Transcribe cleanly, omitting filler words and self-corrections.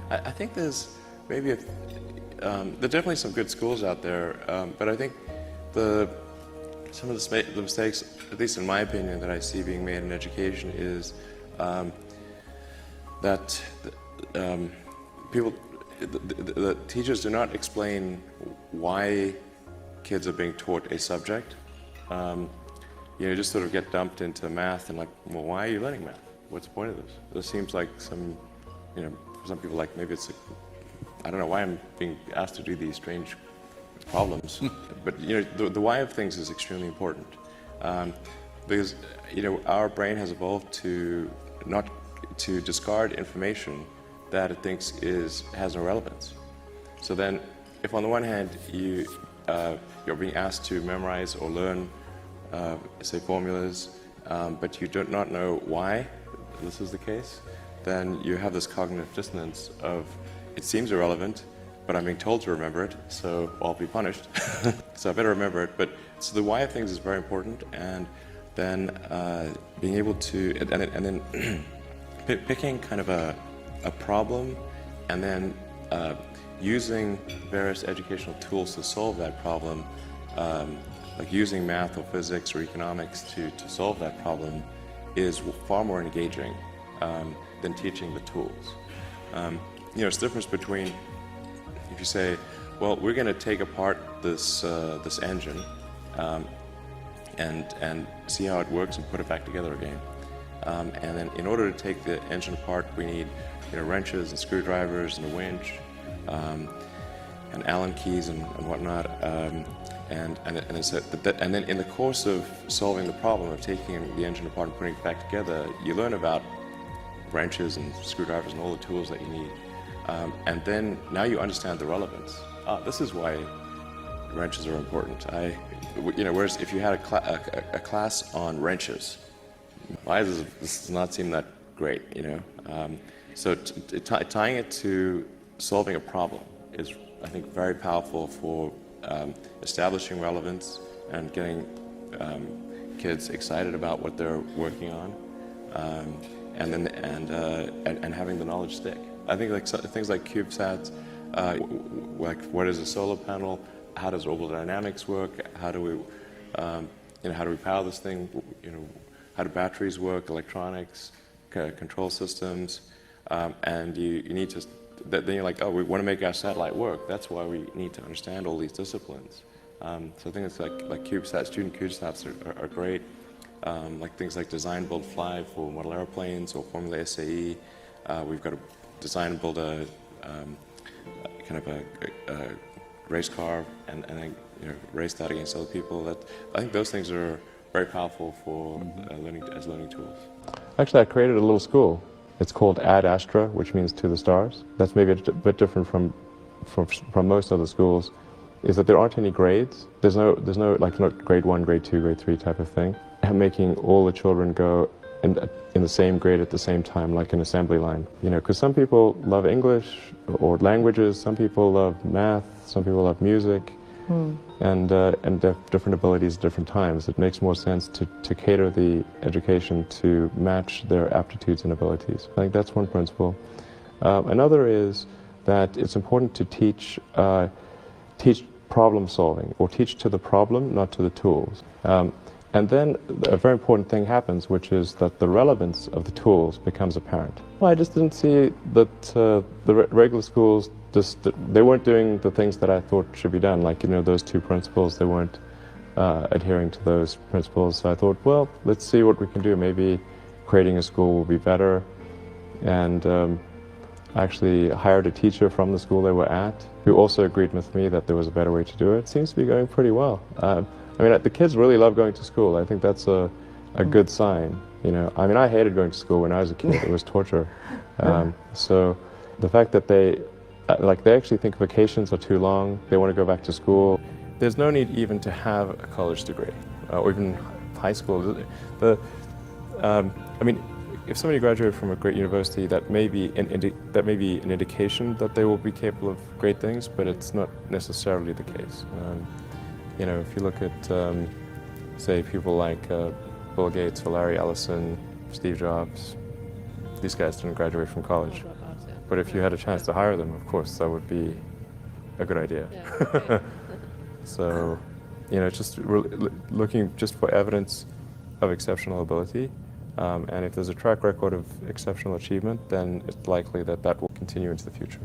I think there's maybe there are definitely some good schools out there, but I think some of the mistakes, at least in my opinion, that I see being made in education is that the teachers do not explain why kids are being taught a subject. You just sort of get dumped into math and like, well, why are you learning math? What's the point of this? This seems like some, for some people, like maybe it's, I don't know why I'm being asked to do these strange problems. But the why of things is extremely important, because our brain has evolved to not to discard information that it thinks has no relevance. So then, if on the one hand you're being asked to memorize or learn, say, formulas, but you do not know why this is the case, then you have this cognitive dissonance of, it seems irrelevant, but I'm being told to remember it, so I'll be punished. So I better remember it. But so the why of things is very important, and then being able to, and then picking kind of a problem, and then using various educational tools to solve that problem, like using math or physics or economics to solve that problem, is far more engaging than teaching the tools. It's the difference between if you say, well, we're going to take apart this engine and see how it works and put it back together again. And then in order to take the engine apart, we need wrenches and screwdrivers and a winch and Allen keys and whatnot. And then in the course of solving the problem of taking the engine apart and putting it back together, you learn about wrenches and screwdrivers and all the tools that you need. And then now you understand the relevance. This is why wrenches are important. Whereas if you had a class on wrenches, why does this not seem that great? So tying it to solving a problem is, I think, very powerful for establishing relevance and getting kids excited about what they're working on, and having the knowledge stick. I think things like CubeSats, like what is a solar panel, how does orbital dynamics work, how do we power this thing, how do batteries work, electronics, control systems, and you need to. Then you're like, oh, we want to make our satellite work. That's why we need to understand all these disciplines. So I think it's like CubeSats, student CubeSats are great. Like things like design, build, fly for model airplanes or Formula SAE. We've got to design and build a kind of a race car and then race that against other people. I think those things are very powerful for learning tools. Actually, I created a little school. It's called Ad Astra, which means to the stars. That's maybe a bit different from most other schools, is that there aren't any grades. There's no like not grade 1, grade 2, grade 3 type of thing. And making all the children go in the same grade at the same time, like an assembly line. Because some people love English or languages, some people love math, some people love music, and they have different abilities at different times. It makes more sense to cater the education to match their aptitudes and abilities. I think that's one principle. Another is that it's important to teach problem solving, or teach to the problem, not to the tools. And then a very important thing happens, which is that the relevance of the tools becomes apparent. Well, I just didn't see that the regular schools, they weren't doing the things that I thought should be done, like, those two principles, they weren't adhering to those principles. So I thought, well, let's see what we can do. Maybe creating a school will be better. And I actually hired a teacher from the school they were at, who also agreed with me that there was a better way to do it. It seems to be going pretty well. The kids really love going to school. I think that's a good sign. I hated going to school when I was a kid. It was torture. So the fact that they actually think vacations are too long, they want to go back to school. There's no need even to have a college degree, or even high school. If somebody graduated from a great university, that may be an indication that they will be capable of great things, but it's not necessarily the case. If you look at, say, people like Bill Gates or Larry Ellison, Steve Jobs, these guys didn't graduate from college. But if you had a chance to hire them, of course, that would be a good idea. Yeah, okay. So, you know, just looking just for evidence of exceptional ability, and if there's a track record of exceptional achievement, then it's likely that that will continue into the future.